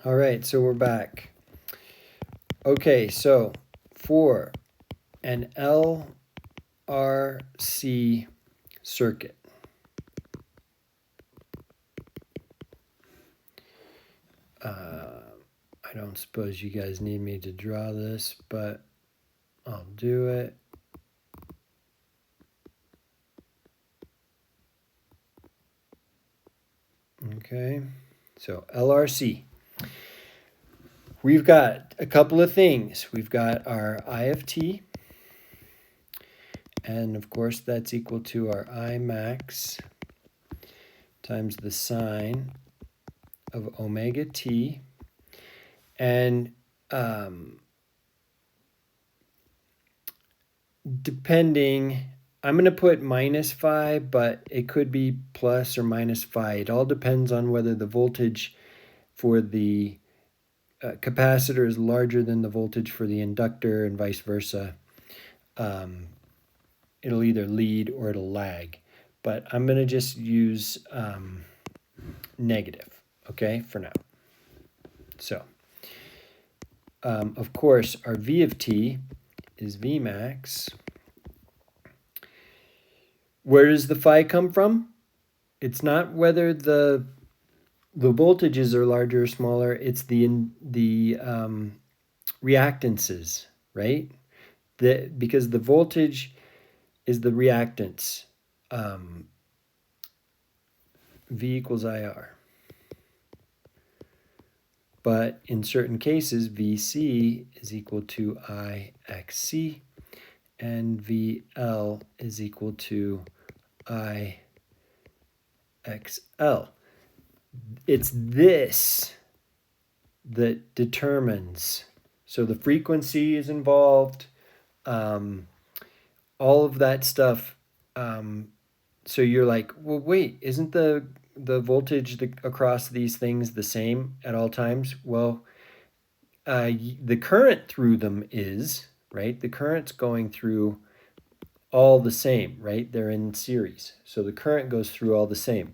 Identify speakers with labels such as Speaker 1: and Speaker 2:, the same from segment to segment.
Speaker 1: All right, so we're back. Okay, so for an LRC circuit, I don't suppose you guys need me to draw this, but I'll do it. Okay, so LRC. We've got a couple of things. We've got our IFT, and of course that's equal to our I max times the sine of omega t. And depending, I'm going to put minus phi, but it could be plus or minus phi. It all depends on whether the voltage for the capacitor is larger than the voltage for the inductor and vice versa. It'll either lead or it'll lag. But I'm going to just use negative, okay, for now. So, of course, our V of t is V max. Where does the phi come from? It's not whether the voltages are larger or smaller. It's the reactances, right? Because the voltage is the reactance. V equals IR. But in certain cases, VC is equal to IXC, and VL is equal to IXL. It's this that determines. So the frequency is involved, all of that stuff. So you're like, well, wait, isn't the voltage across these things the same at all times? Well, the current through them is, right? The current's going through all the same, right? They're in series. So the current goes through all the same.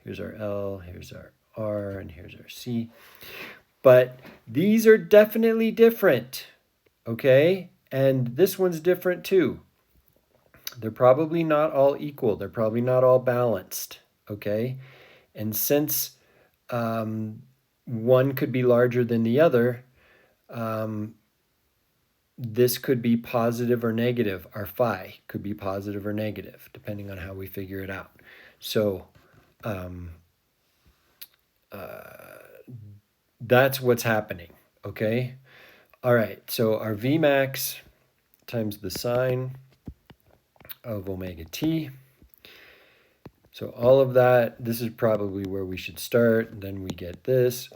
Speaker 1: Here's our L, here's our R, and here's our C. But these are definitely different, okay? And this one's different too. They're probably not all equal. They're probably not all balanced, okay? And since one could be larger than the other, this could be positive or negative. Our phi could be positive or negative, depending on how we figure it out. So that's what's happening, okay? All right, so our V max times the sine of omega t. So all of that, this is probably where we should start. And then we get this.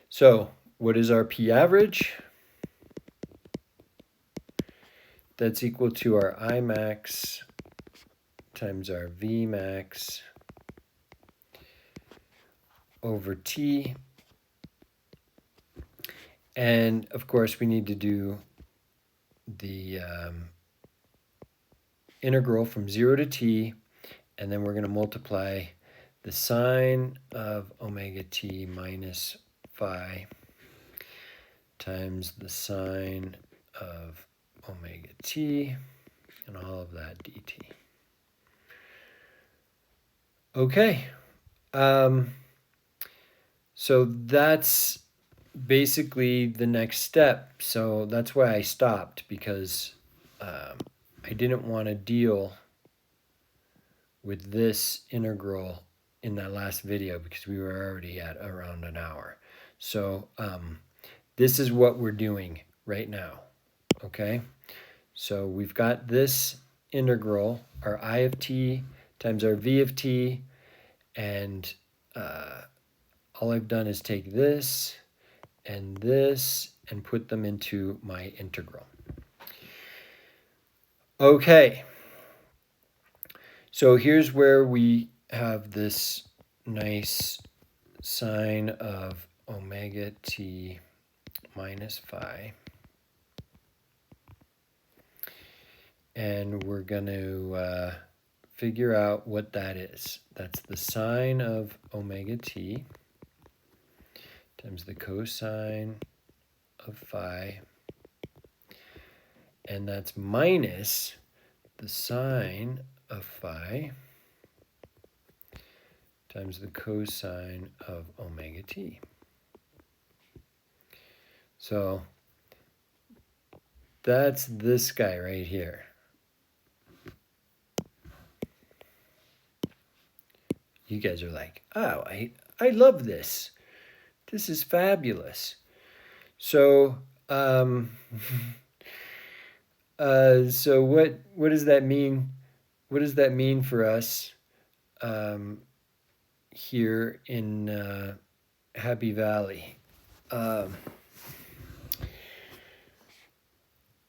Speaker 1: So what is our P average? That's equal to our I max times our V max over T. And of course, we need to do the integral from 0 to t, and then we're going to multiply the sine of omega t minus phi times the sine of omega t and all of that dt. Okay, so that's basically the next step. So that's why I stopped, because I didn't want to deal with this integral in that last video because we were already at around an hour. So this is what we're doing right now, okay? So we've got this integral, our I of t times our v of t, and all I've done is take this and put them into my integral. Okay, so here's where we have this nice sine of omega t minus phi. And we're going to figure out what that is. That's the sine of omega t times the cosine of phi, and that's minus the sine of phi times the cosine of omega t. So that's this guy right here. You guys are like, oh, I love this. This is fabulous. So, so what does that mean? What does that mean for us here in Happy Valley?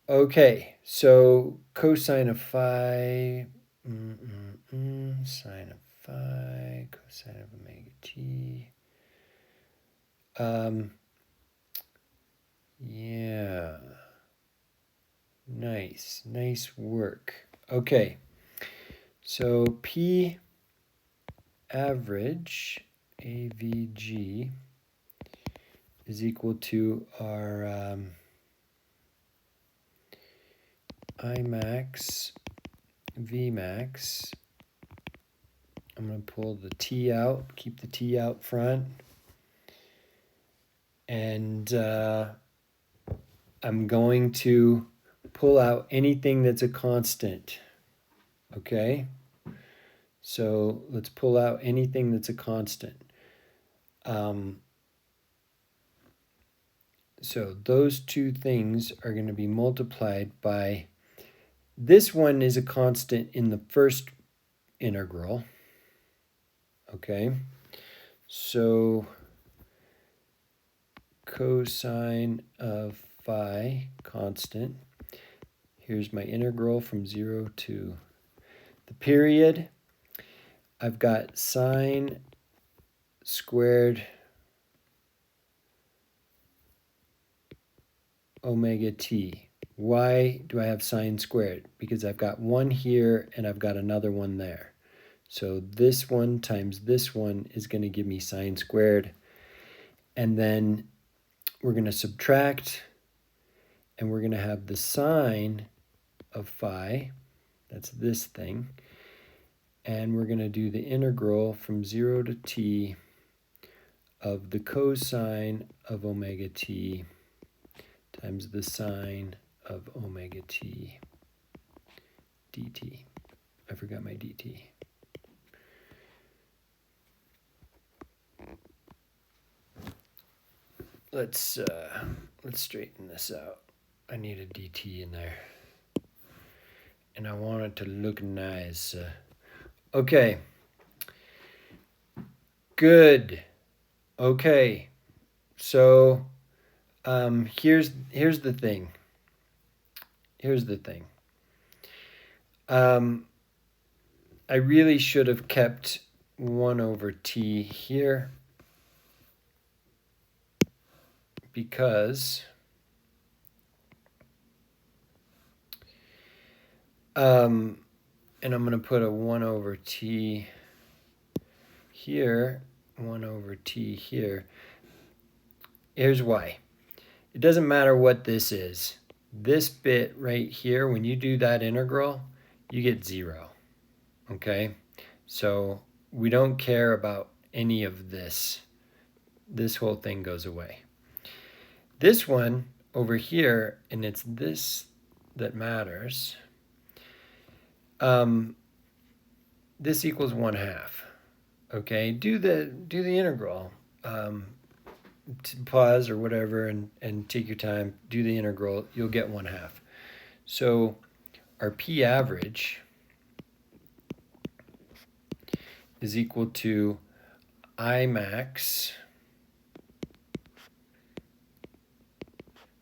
Speaker 1: Okay, so cosine of phi, sine of phi, cosine of omega t. Yeah. Nice work. Okay, so P average, AVG, is equal to our Imax, Vmax. I'm going to pull the T out, keep the T out front. And I'm going to pull out anything that's a constant. Okay? So let's pull out anything that's a constant. So those two things are going to be multiplied by, this one is a constant in the first integral. Okay? So cosine of phi constant. Here's my integral from 0 to the period. I've got sine squared omega t. Why do I have sine squared? Because I've got one here and I've got another one there. So this one times this one is going to give me sine squared. And then we're going to subtract, and we're going to have the sine of phi. That's this thing. And we're going to do the integral from 0 to t of the cosine of omega t times the sine of omega t dt. I forgot my dt. Let's straighten this out. I need a dt in there, and I want it to look nice. Okay. Good. Okay. So here's the thing. Here's the thing. I really should have kept 1 over t here, because and I'm going to put a 1 over t here, 1 over t here. Here's why. It doesn't matter what this is. This bit right here, when you do that integral, you get 0. Okay? So we don't care about any of this. This whole thing goes away. This one over here, and it's this that matters, this equals 1/2. Okay, do the integral. Pause or whatever and take your time. Do the integral. You'll get 1/2. So our P average is equal to Imax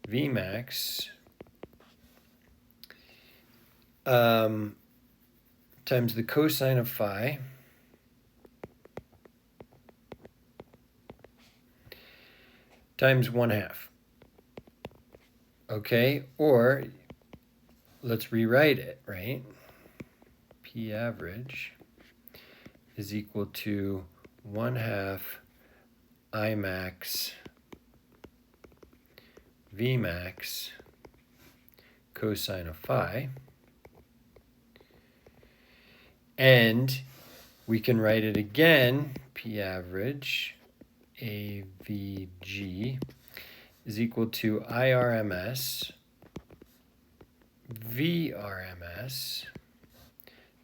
Speaker 1: Vmax times the cosine of phi times 1/2. Okay, or let's rewrite it, right? P average is equal to 1/2 I max V max cosine of phi. And we can write it again, P average AVG is equal to IRMS VRMS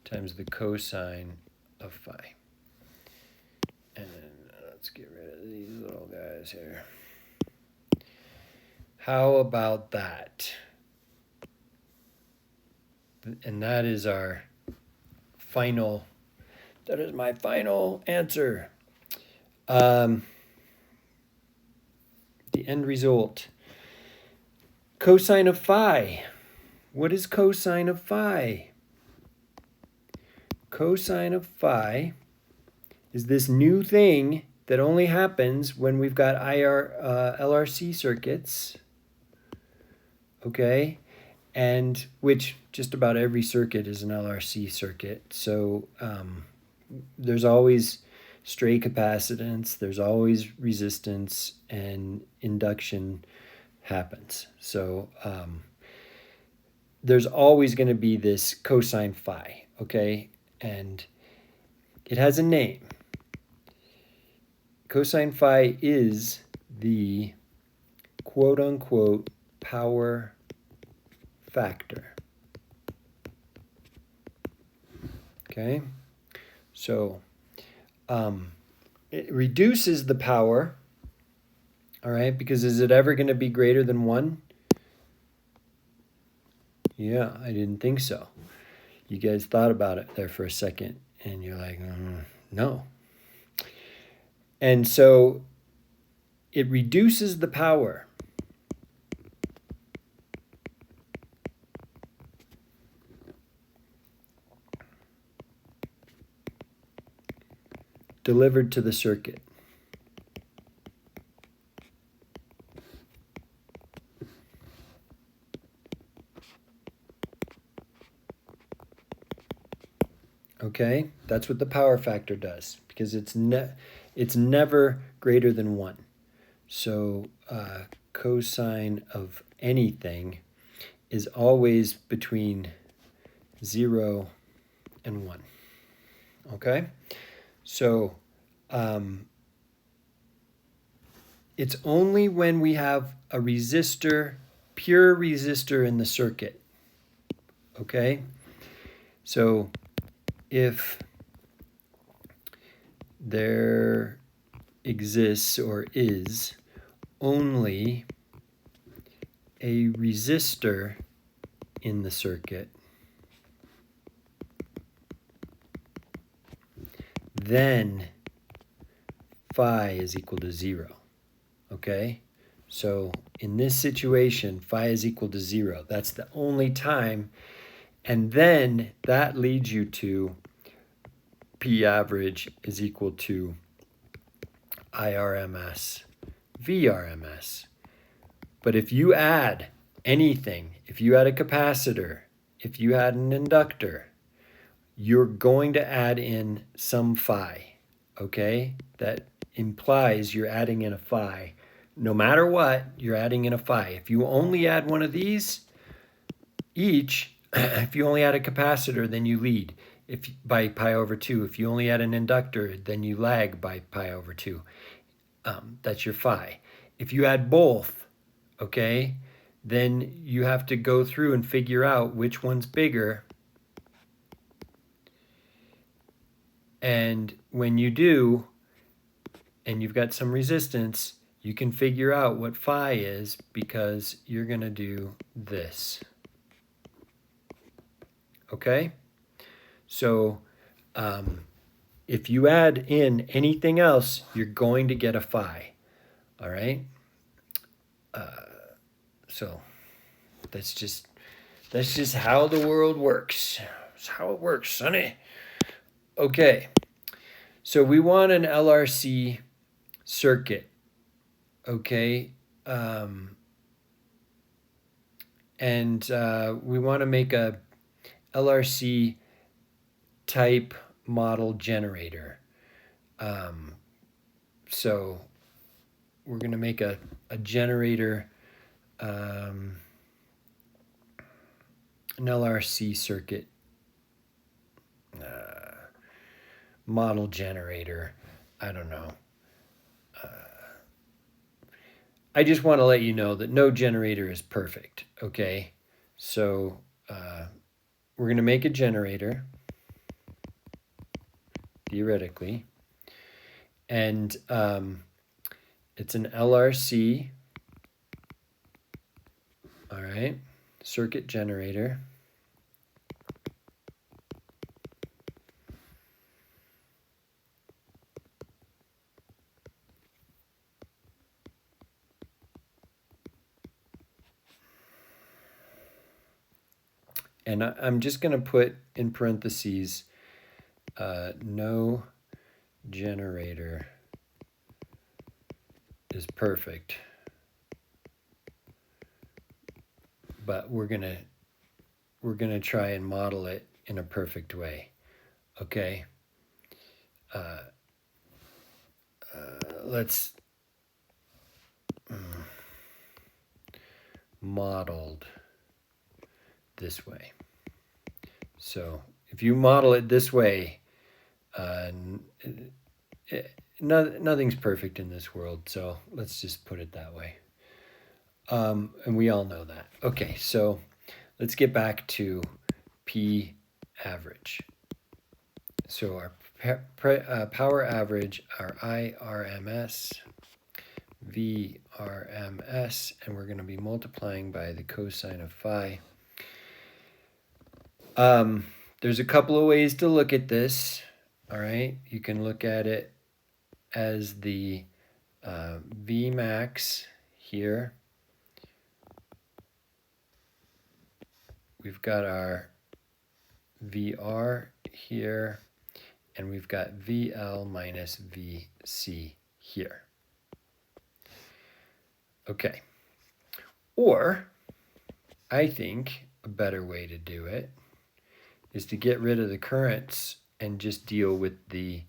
Speaker 1: times the cosine of phi. And let's get rid of these little guys here. How about that? And that is our final, that is my final answer. The end result. Cosine of phi. What is cosine of phi? Cosine of phi is this new thing that only happens when we've got LRC circuits, okay? And which just about every circuit is an LRC circuit. So there's always stray capacitance, there's always resistance, and induction happens. So there's always going to be this cosine phi, okay? And it has a name. Cosine phi is the quote-unquote power factor. Okay? So it reduces the power, all right? Because is it ever going to be greater than 1? Yeah, I didn't think so. You guys thought about it there for a second, and you're like, no. And so it reduces the power. Delivered to the circuit. Okay, that's what the power factor does, because it's never greater than 1. So cosine of anything is always between 0 and 1. Okay, so it's only when we have a resistor, pure resistor in the circuit. Okay, so if there exists or is only a resistor in the circuit, then phi is equal to 0. Okay? So in this situation, phi is equal to 0. That's the only time. And then that leads you to P average is equal to IRMS VRMS. But if you add anything, if you add a capacitor, if you add an inductor, you're going to add in some phi, okay? That implies you're adding in a phi. No matter what, you're adding in a phi. If you only add one of these each, if you only add a capacitor, then you lead by pi over 2. If you only add an inductor, then you lag by pi over 2. That's your phi. If you add both, okay, then you have to go through and figure out which one's bigger. And when you do, and you've got some resistance, you can figure out what phi is, because you're going to do this. Okay? So if you add in anything else, you're going to get a phi. All right? So that's just how the world works. It's how it works, sonny. Okay. So we want an LRC circuit. Okay? And we want to make a LRC type model generator. So we're going to make a generator, an LRC circuit model generator. I don't know. I just want to let you know that no generator is perfect, okay? So we're going to make a generator, theoretically, and it's an LRC, all right, circuit generator. And I'm just going to put in parentheses, no generator is perfect, but we're gonna try and model it in a perfect way. Okay. Let's modeled this way. So if you model it this way, nothing's perfect in this world, so let's just put it that way. And we all know that. Okay, so let's get back to P average. So our power average, our IRMS, VRMS, and we're going to be multiplying by the cosine of phi. There's a couple of ways to look at this. All right, you can look at it as the V max here. We've got our VR here, and we've got VL minus VC here. Okay. Or, I think a better way to do it is to get rid of the currents and just deal with the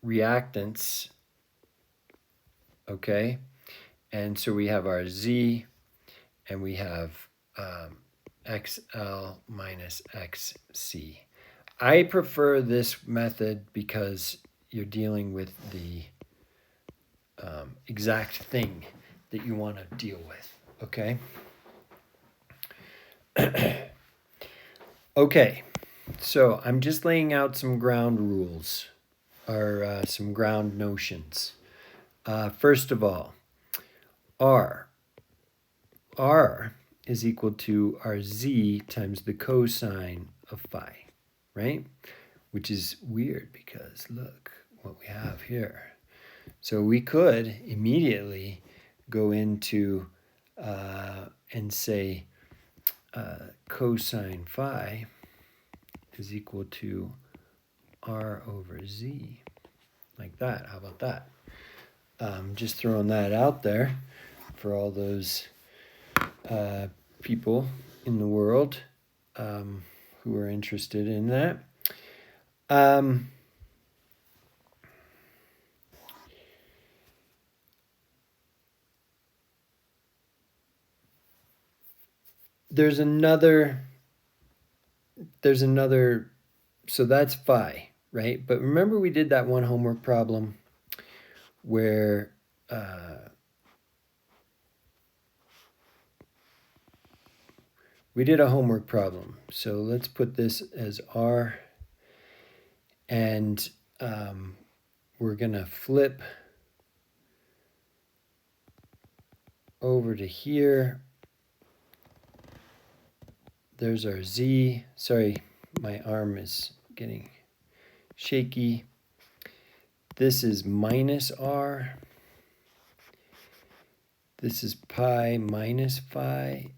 Speaker 1: reactance. Okay. And so we have our Z, and we have XL minus XC. I prefer this method because you're dealing with the exact thing that you want to deal with, okay? Okay, so I'm just laying out some ground rules, or some ground notions. First of all, R is equal to our Z times the cosine of phi, right? Which is weird because look what we have here. So we could immediately go into and say cosine phi is equal to R over Z, like that. How about that? Just throwing that out there for all those people in the world who are interested in that. There's another, so that's phi, right? But remember we did that one homework problem where we did a homework problem. So let's put this as R, and we're going to flip over to here. There's our Z. Sorry, my arm is getting shaky. This is minus R. This is pi minus phi.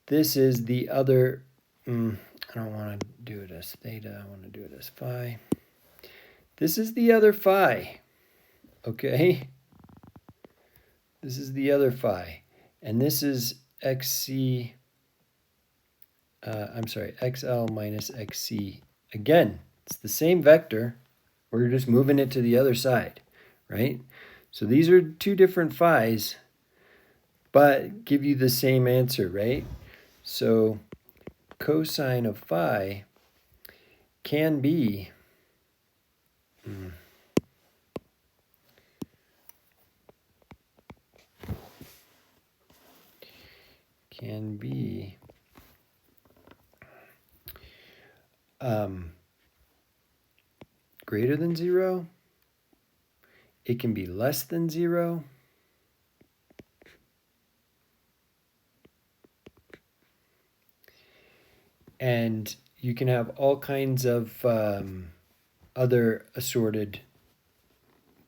Speaker 1: This is the other, I don't want to do it as theta, I want to do it as phi. This is the other phi, okay? This is the other phi. And this is xc, I'm sorry, xl minus xc. Again, it's the same vector. We're just moving it to the other side, right? So these are two different phi's, but give you the same answer, right? So cosine of phi can be can be greater than 0. It can be less than 0. And you can have all kinds of other assorted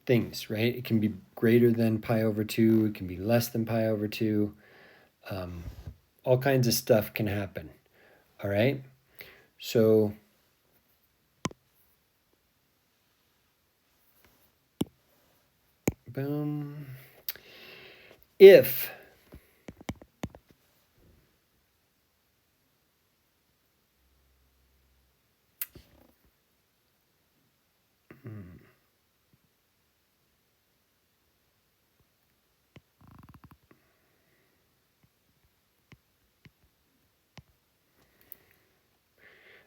Speaker 1: things, right? It can be greater than pi over 2. It can be less than pi over 2. All kinds of stuff can happen, all right? So boom. If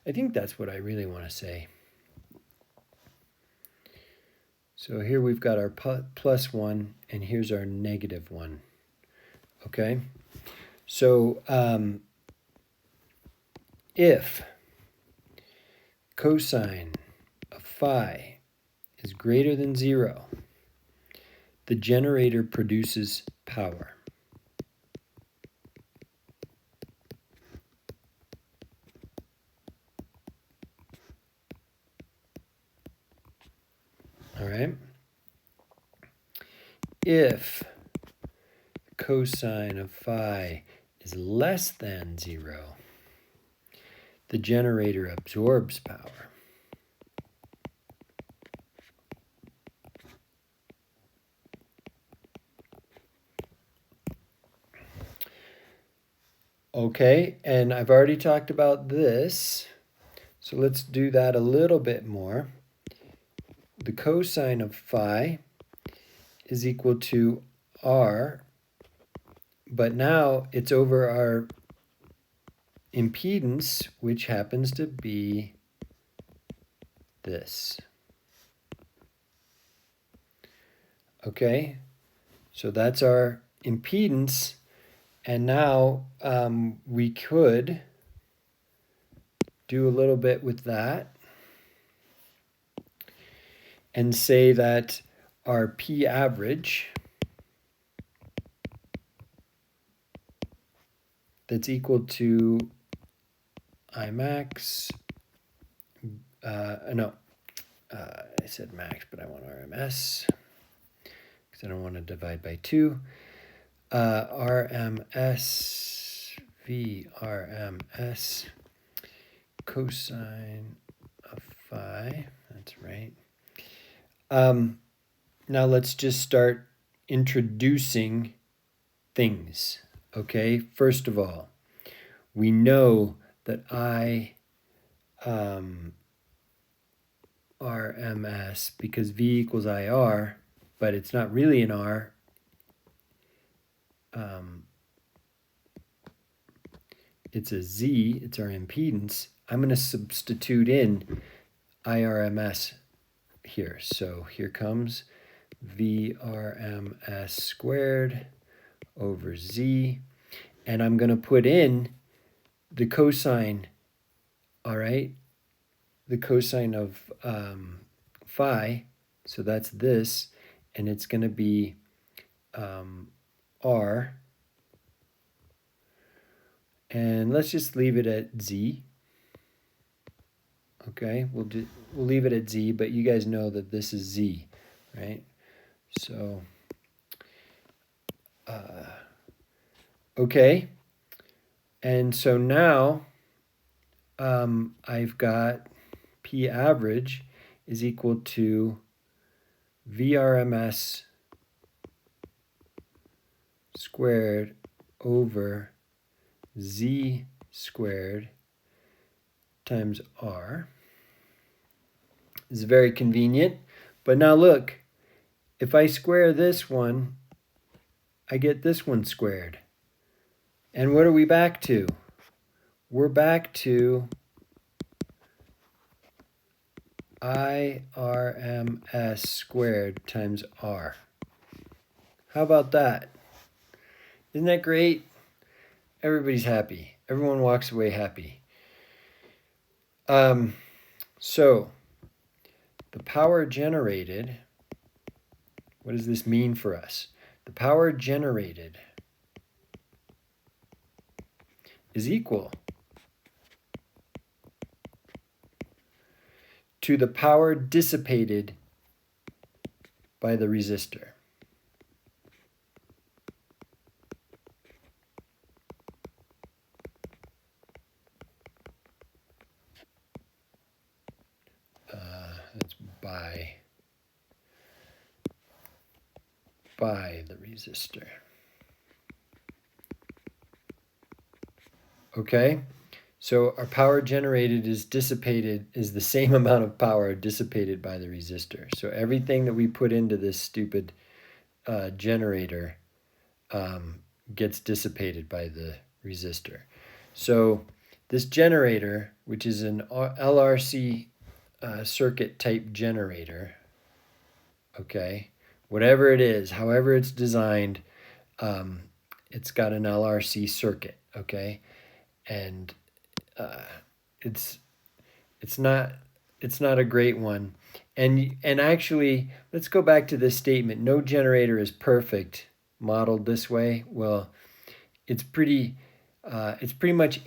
Speaker 1: I think that's what I really want to say. So here we've got our plus 1, and here's our negative 1. Okay? So if cosine of phi is greater than 0, the generator produces power. All right? If cosine of phi is less than 0, the generator absorbs power. Okay, and I've already talked about this, so let's do that a little bit more. The cosine of phi is equal to r, but now it's over our impedance, which happens to be this. Okay, so that's our impedance, and now we could do a little bit with that and say that our P average that's equal to I max, I said max, but I want RMS because I don't want to divide by 2. RMS V RMS cosine of phi, that's right. Now let's just start introducing things, okay? First of all, we know that I RMS because V equals IR, but it's not really an R. It's a Z, it's our impedance. I'm going to substitute in IRMS here. So here comes VRMS squared over Z. And I'm going to put in the cosine, all right? The cosine of phi, so that's this, and it's going to be R. And let's just leave it at Z. Okay, we'll leave it at Z, but you guys know that this is Z, right? So, okay. And so now I've got P average is equal to VRMS squared over Z squared times R. This is very convenient. But now look, if I square this one, I get this one squared. And what are we back to? We're back to IRMS squared times R. How about that? Isn't that great? Everybody's happy. Everyone walks away happy. So the power generated, what does this mean for us? The power generated is equal to the power dissipated by the resistor. That's by the resistor. Okay, so our power generated is dissipated, is the same amount of power dissipated by the resistor. So everything that we put into this stupid generator gets dissipated by the resistor. So this generator, which is an LRC circuit type generator, okay, whatever it is, however it's designed, it's got an LRC circuit, okay, and it's not a great one. And actually, let's go back to this statement: no generator is perfect, modeled this way. Well, it's pretty much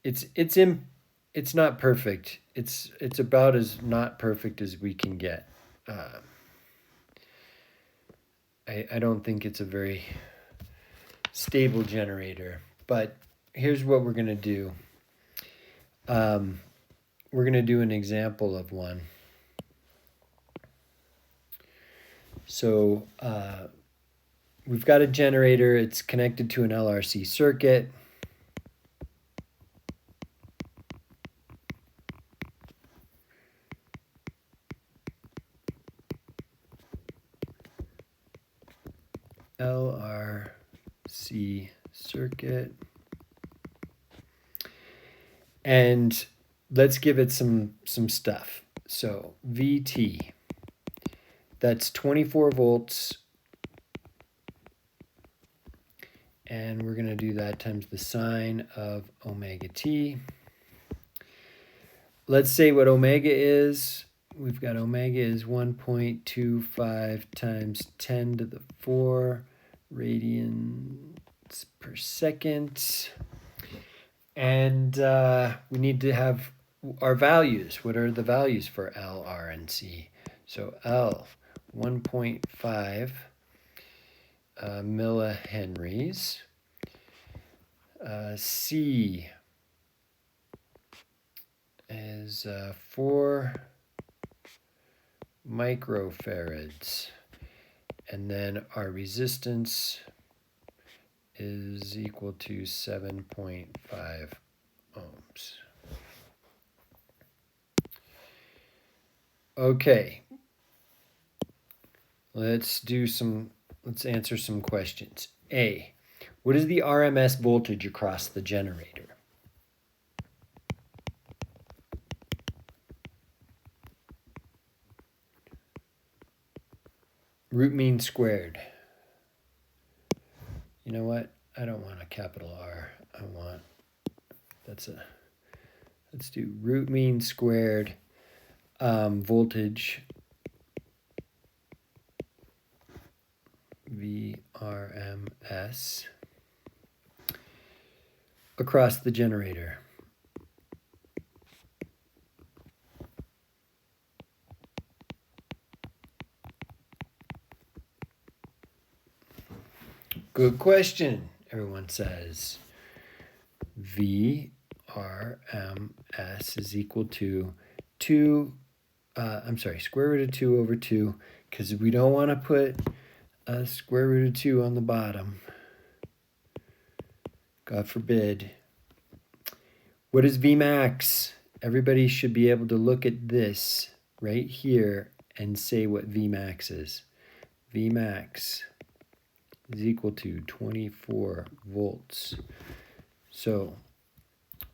Speaker 1: it's not perfect. It's about as not perfect as we can get. I don't think it's a very stable generator, but here's what we're going to do. We're going to do an example of one. So we've got a generator. It's connected to an LRC circuit. LRC circuit. And let's give it some stuff. So VT, that's 24 volts. And we're going to do that times the sine of omega t. Let's say what omega is. We've got omega is 1.25 times 10 to the 4 radians per second. And we need to have our values. What are the values for L, R, and C? So L, 1.5 millihenries. C is 4 microfarads. And then our resistance is equal to 7.5 ohms. Okay. Let's answer some questions. A, what is the RMS voltage across the generator? Root mean squared. You know what? I don't want a capital R. Let's do root mean squared voltage VRMS across the generator. Good question, everyone says. VRMS is equal to square root of 2 over 2, because we don't want to put a square root of 2 on the bottom. God forbid. What is Vmax? Everybody should be able to look at this right here and say what Vmax is. Vmax is equal to 24 volts. So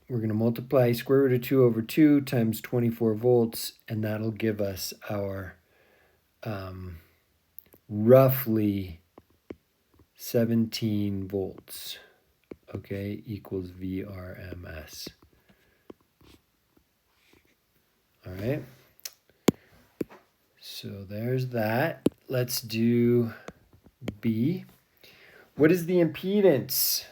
Speaker 1: we're going to multiply square root of 2 over 2 times 24 volts, and that'll give us our roughly 17 volts, okay, equals VRMS. All right, so there's that. Let's do B. What is the impedance?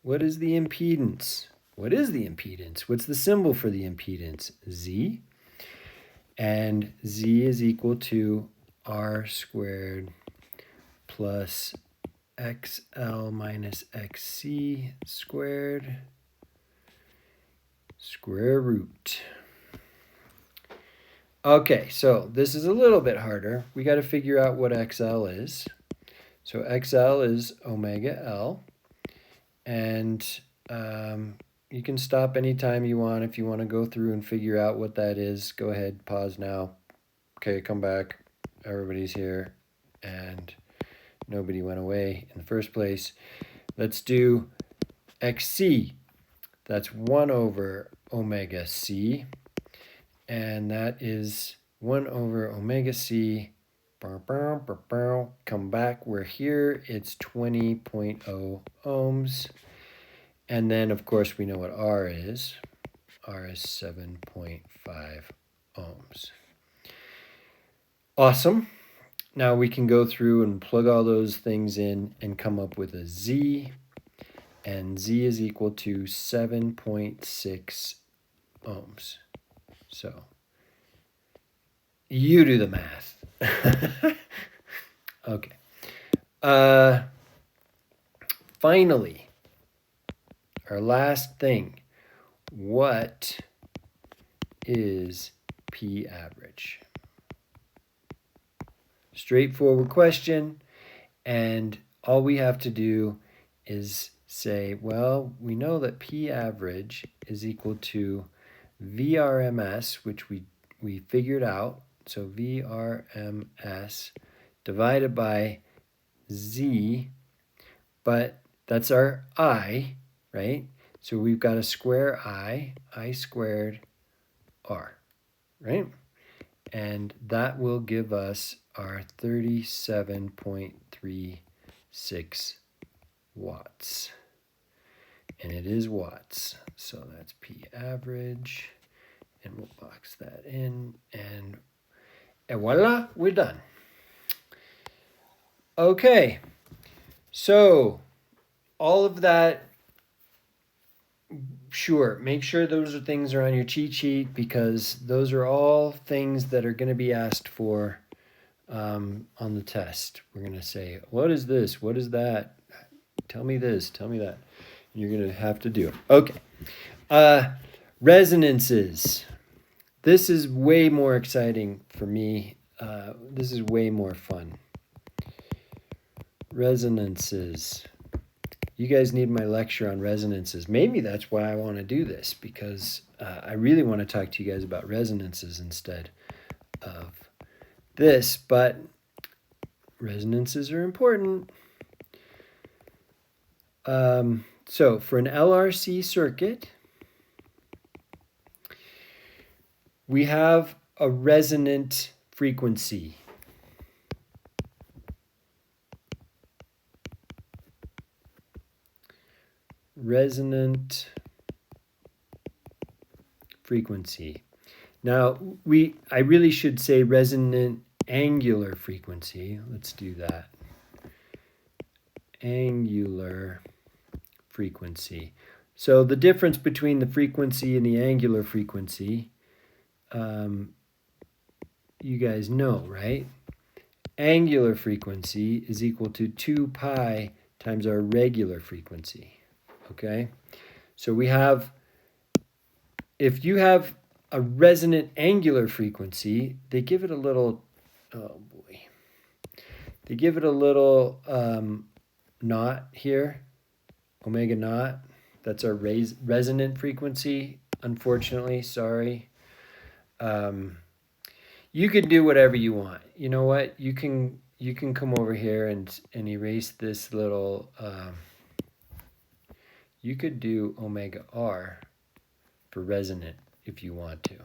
Speaker 1: What is the impedance? What is the impedance? What's the symbol for the impedance? Z. And Z is equal to R squared plus XL minus XC squared square root. Okay, so this is a little bit harder. We got to figure out what XL is. So XL is omega L. And you can stop anytime you want. If you want to go through and figure out what that is, go ahead, pause now. Okay, come back. Everybody's here. And nobody went away in the first place. Let's do XC. That's 1 over omega C. And that is 1 over omega C. Come back. We're here. It's 20.0 ohms. And then, of course, we know what R is. R is 7.5 ohms. Awesome. Now we can go through and plug all those things in and come up with a Z. And Z is equal to 7.6 ohms. So you do the math. Okay. Finally, our last thing. What is P average? Straightforward question, and all we have to do is say, well, we know that P average is equal to VRMS, which we figured out. So VRMS divided by Z, but that's our I, right? So we've got a square I squared R, right? And that will give us our 37.36 watts. And it is watts. So that's P average. And we'll box that in. And voila, we're done. Okay. So all of that, sure, make sure those things are on your cheat sheet, because those are all things that are going to be asked for on the test. We're going to say, what is this? What is that? Tell me this. Tell me that. And you're going to have to do it. Okay. Resonances. This is way more exciting for me. This is way more fun. Resonances. You guys need my lecture on resonances. Maybe that's why I want to do this, because I really want to talk to you guys about resonances instead of this, but resonances are important. So for an LRC circuit, we have a resonant frequency. Resonant frequency. Now, I really should say resonant angular frequency. Let's do that. Angular frequency. So the difference between the frequency and the angular frequency, you guys know, right? Angular frequency is equal to 2 pi times our regular frequency. Okay? So we have, if you have a resonant angular frequency, they give it a little, oh boy, they give it a little naught here, omega naught. That's our resonant frequency, unfortunately, sorry. You can do whatever you want. You know what? You can come over here and erase this little, you could do omega r for resonant if you want to.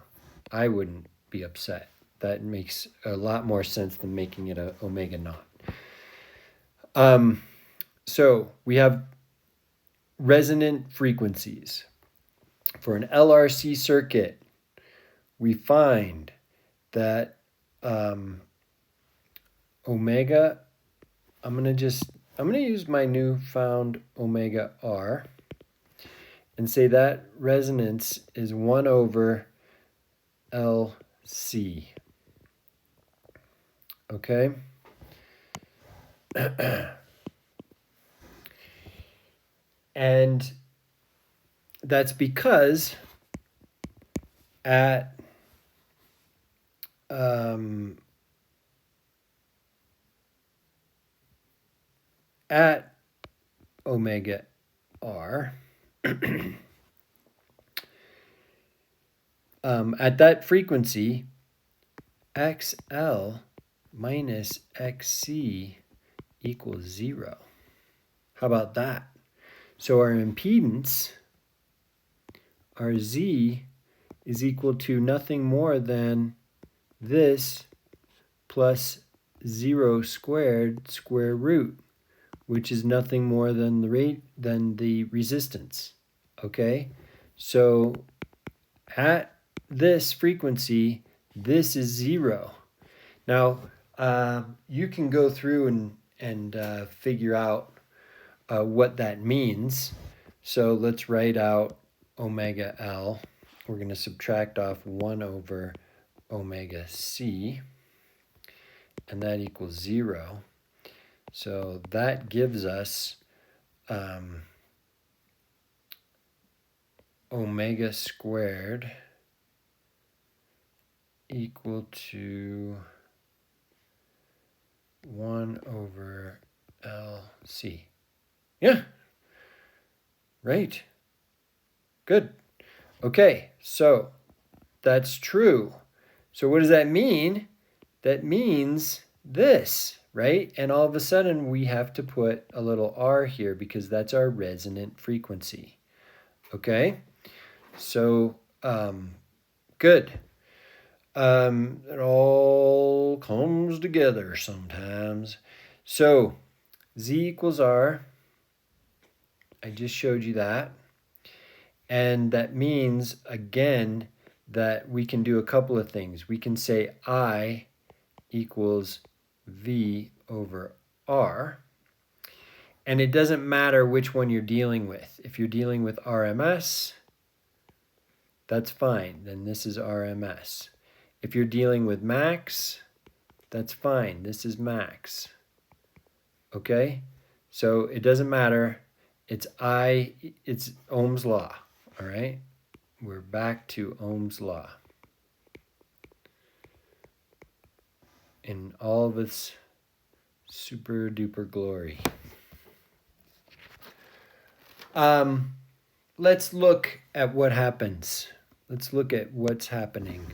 Speaker 1: I wouldn't be upset. That makes a lot more sense than making it a omega naught. So we have resonant frequencies. For an LRC circuit, we find that omega, I'm going to use my newfound omega r and say that resonance is 1 over LC. Okay? And that's because at omega r, at that frequency, XL minus XC equals 0. How about that? So our impedance, our Z, is equal to nothing more than this plus 0 squared square root, which is nothing more than the resistance. Okay? So at this frequency, this is 0. Now, you can go through and figure out what that means. So let's write out omega L. We're going to subtract off 1 over omega C, and that equals 0. So that gives us omega squared equal to 1 over LC. Yeah, right. Good. Okay, so that's true. So what does that mean? That means this, right? And all of a sudden we have to put a little r here because that's our resonant frequency. Okay? So, good. It all comes together sometimes. So, Z equals R. I just showed you that. And that means, again, that we can do a couple of things. We can say I equals V over R. And it doesn't matter which one you're dealing with. If you're dealing with RMS, that's fine. Then this is RMS. If you're dealing with max, that's fine. This is max. Okay? So it doesn't matter. It's Ohm's law. All right? We're back to Ohm's law in all of its super duper glory. Let's look at what happens. Let's look at what's happening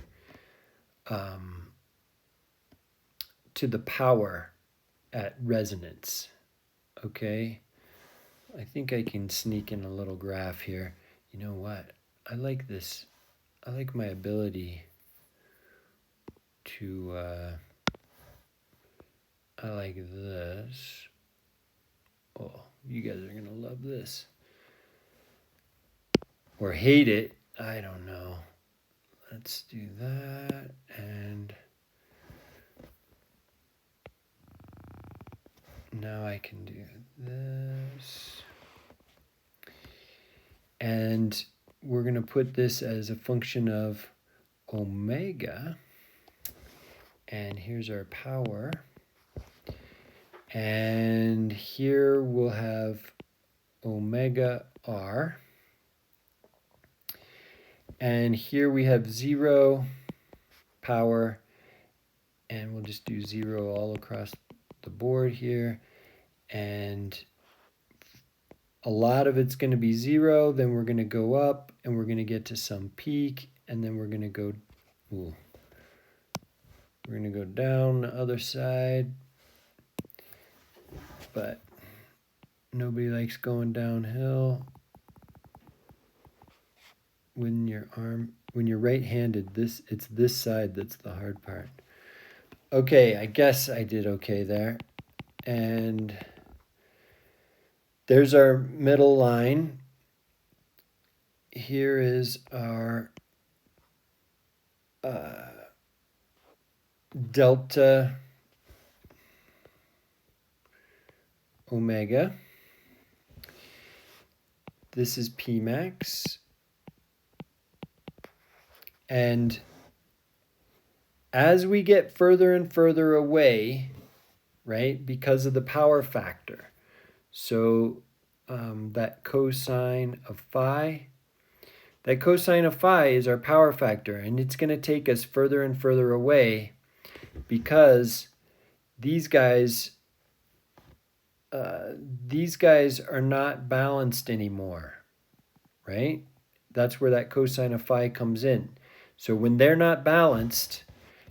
Speaker 1: to the power at resonance. Okay? I think I can sneak in a little graph here. You know what? I like this. I like my ability to, I like this. Oh, you guys are going to love this. Or hate it. I don't know. Let's do that. And now I can do this. And we're going to put this as a function of omega. And here's our power. And here we'll have omega r. And here we have 0 power, and we'll just do 0 all across the board here. And a lot of it's going to be 0, then we're going to go up and we're going to get to some peak, and then we're going to go, we're going to go down the other side, but nobody likes going downhill. When you're right-handed, it's this side that's the hard part. Okay, I guess I did okay there. And there's our middle line. Here is our delta omega. This is P max. And as we get further and further away, right, because of the power factor, so that cosine of phi, is our power factor, and it's going to take us further and further away because these guys are not balanced anymore, right? That's where that cosine of phi comes in. So when they're not balanced,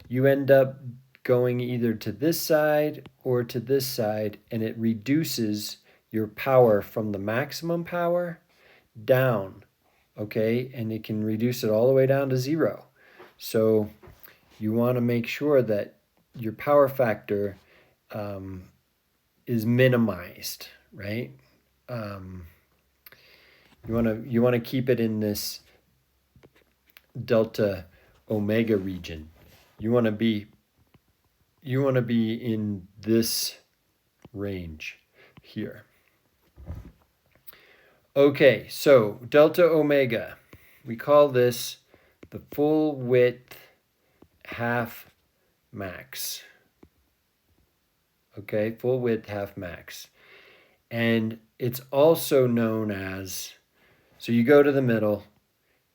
Speaker 1: you end up going either to this side or to this side, and it reduces your power from the maximum power down, okay? And it can reduce it all the way down to 0. So you want to make sure that your power factor is minimized, right? You want to keep it in this delta omega region. You want to be in this range here. Okay, so delta omega, we call this the full width half max. Okay, full width half max. And it's also known as, so you go to the middle,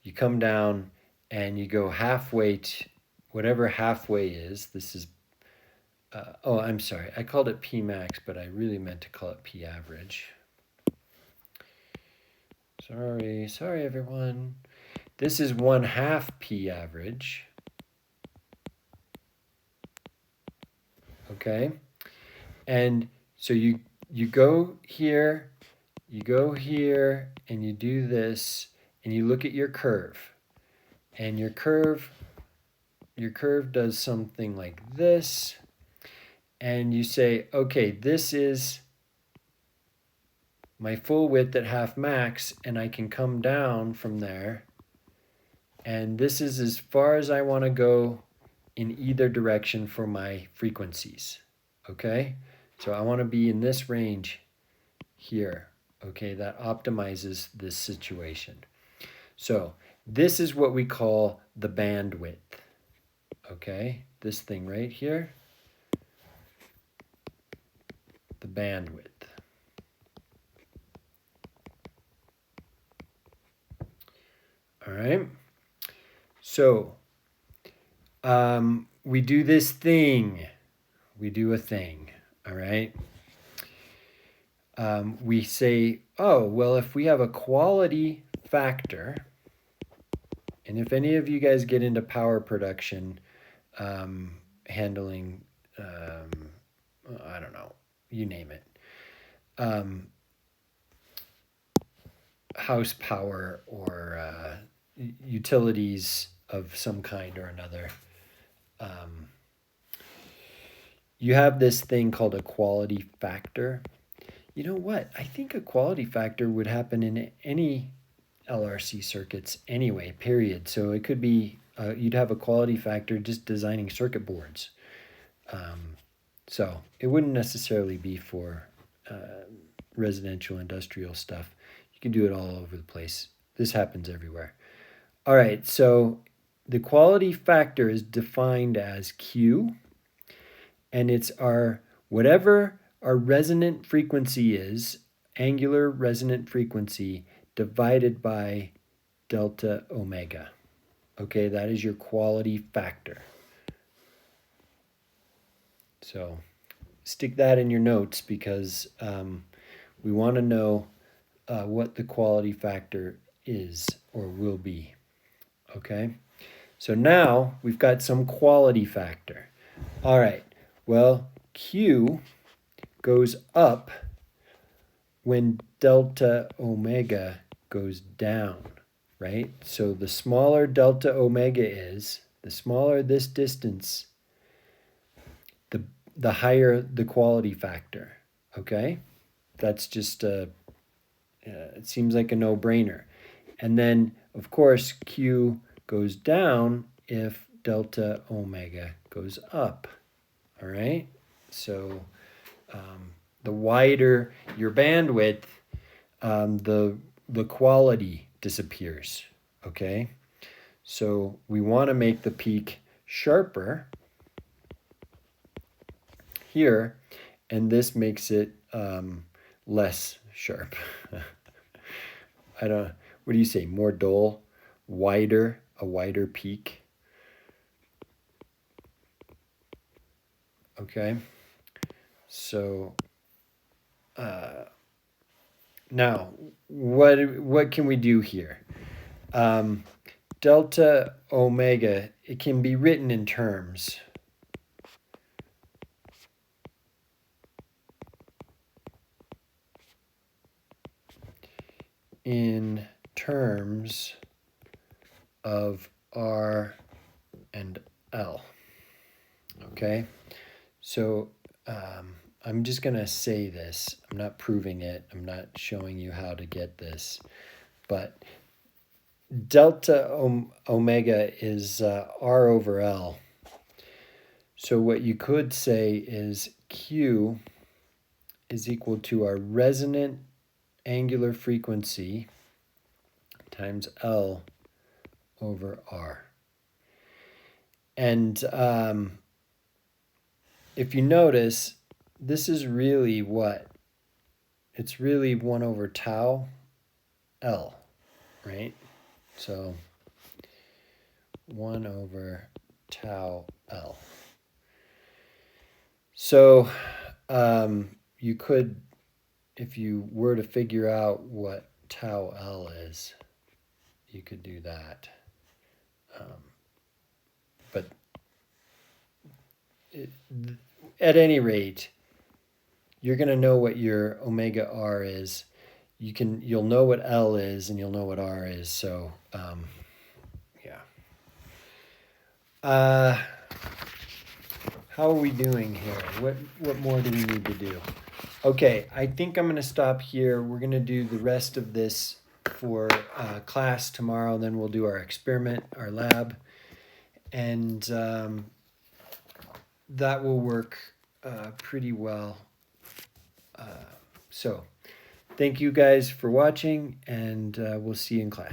Speaker 1: you come down, and you go halfway to whatever halfway is. This is, I'm sorry, I called it P max, but I really meant to call it P average. Sorry everyone. This is 1/2 P average. Okay, and so you go here, and you do this, and you look at your curve, and your curve does something like this, and you say, okay, this is my full width at half max, and I can come down from there, and this is as far as I want to go in either direction for my frequencies, okay? So I want to be in this range here, okay? That optimizes this situation. So this is what we call the bandwidth, okay? This thing right here, the bandwidth. All right, so we do this thing. We do a thing, all right? We say, oh, well, if we have a quality factor, and if any of you guys get into power production, handling, I don't know, you name it, house power or utilities of some kind or another, you have this thing called a quality factor. You know what? I think a quality factor would happen in any LRC circuits anyway, period. So it could be, you'd have a quality factor just designing circuit boards. So it wouldn't necessarily be for residential, industrial stuff. You can do it all over the place. This happens everywhere. All right, so the quality factor is defined as Q, and it's whatever our resonant frequency is, angular resonant frequency, divided by delta omega. Okay, that is your quality factor. So stick that in your notes because we want to know what the quality factor is or will be. Okay, so now we've got some quality factor. All right, well, Q goes up when delta omega goes down, right? So the smaller delta omega is, the smaller this distance, the higher the quality factor, okay? That's just it seems like a no-brainer. And then, of course, Q goes down if delta omega goes up, all right? So the wider your bandwidth, the quality disappears, okay? So we want to make the peak sharper here, and this makes it less sharp. I don't, what do you say, more dull, wider, a wider peak? Okay, so now what can we do here? Delta omega, it can be written in terms. In terms of R and L. Okay, so I'm just going to say this. I'm not proving it. I'm not showing you how to get this. But delta omega is R over L. So what you could say is Q is equal to our resonant angular frequency times L over R. And if you notice, this is really what? It's really 1 over tau L, right? So 1 over tau L. So you could, if you were to figure out what tau L is, you could do that. But at any rate, you're going to know what your omega R is. You'll know what L is and you'll know what R is. So yeah. How are we doing here? What more do we need to do? Okay, I think I'm going to stop here. We're going to do the rest of this for class tomorrow. Then we'll do our experiment, our lab. And that will work pretty well. So thank you guys for watching, and we'll see you in class.